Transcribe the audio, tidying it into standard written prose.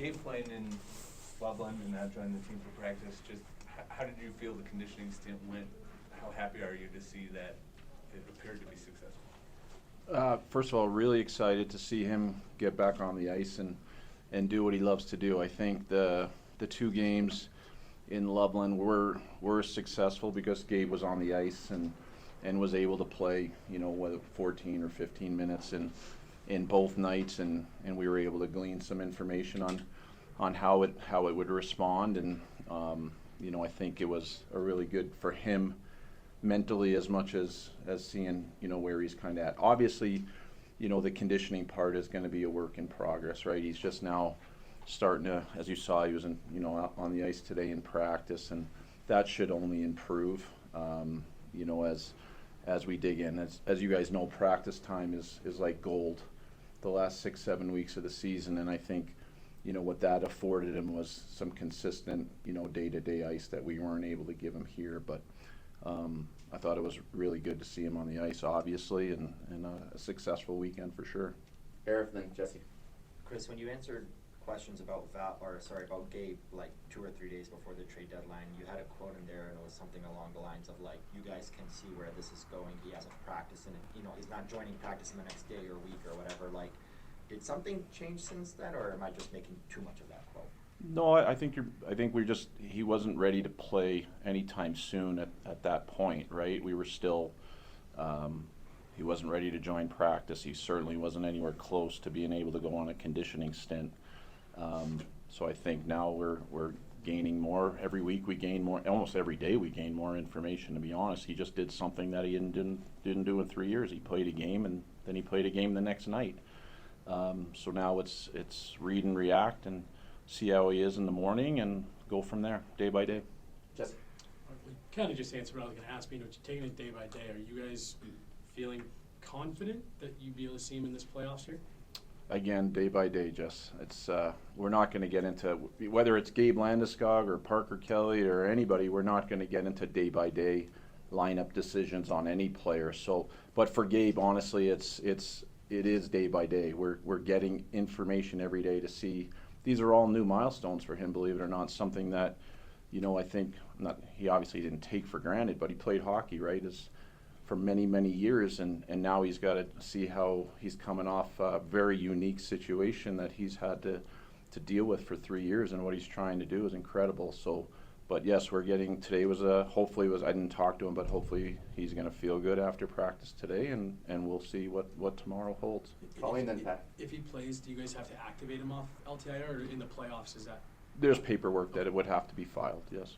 Gabe playing in Loveland and now joining the team for practice, just how did you feel the conditioning stint went? How happy are you to see that it appeared to be successful? First of all, really excited to see him get back on the ice and do what he loves to do. I think the 2 games in Loveland were successful because Gabe was on the ice and was able to play, whether 14 or 15 minutes in both nights, and we were able to glean some information on how it would respond, and I think it was a really good for him mentally as much as seeing where he's kind of at. Obviously, the conditioning part is going to be a work in progress, right? He's just now starting to, as you saw, he was out on the ice today in practice, and that should only improve as we dig in. As you guys know, practice time is like gold the last 6-7 weeks of the season, and I think what that afforded him was some consistent day-to-day ice that we weren't able to give him here. But I thought it was really good to see him on the ice, obviously, and a successful weekend for sure. Eric, then Jesse. Chris, when you answered questions about about Gabe like 2 or 3 days before the trade deadline, you had a quote in there, and it was something along the lines of like, "You guys can see where this is going. He hasn't practiced, and he's not joining practice in the next day or week or whatever." Like, did something change since then, or am I just making too much of that quote? No, I think he wasn't ready to play anytime soon at that point, right? We were still, he wasn't ready to join practice. He certainly wasn't anywhere close to being able to go on a conditioning stint. So I think now we're gaining more. Every week we gain more, almost every day we gain more information, to be honest. He just did something that he didn't do in 3 years. He played a game, and then he played a game the next night. So now it's read and react and see how he is in the morning and go from there, day by day. Jesse. We kind of just answered what I was going to ask. You're taking it day by day. Are you guys feeling confident that you'd be able to see him in this playoffs here? Again, day by day, Jess. It's we're not going to get into whether it's Gabe Landeskog or Parker Kelly or anybody. We're not going to get into day by day lineup decisions on any player. So, but for Gabe, honestly, it is day by day. We're getting information every day to see. These are all new milestones for him, believe it or not. Something that, I think he obviously didn't take for granted, but he played hockey, right, for many, many years, and now he's got to see how he's coming off a very unique situation that he's had to deal with for 3 years, and what he's trying to do is incredible. So, but yes, today was I didn't talk to him, but hopefully he's going to feel good after practice today, and we'll see what tomorrow holds. If he plays, do you guys have to activate him off LTIR, or in the playoffs is that? There's paperwork that it would have to be filed, yes.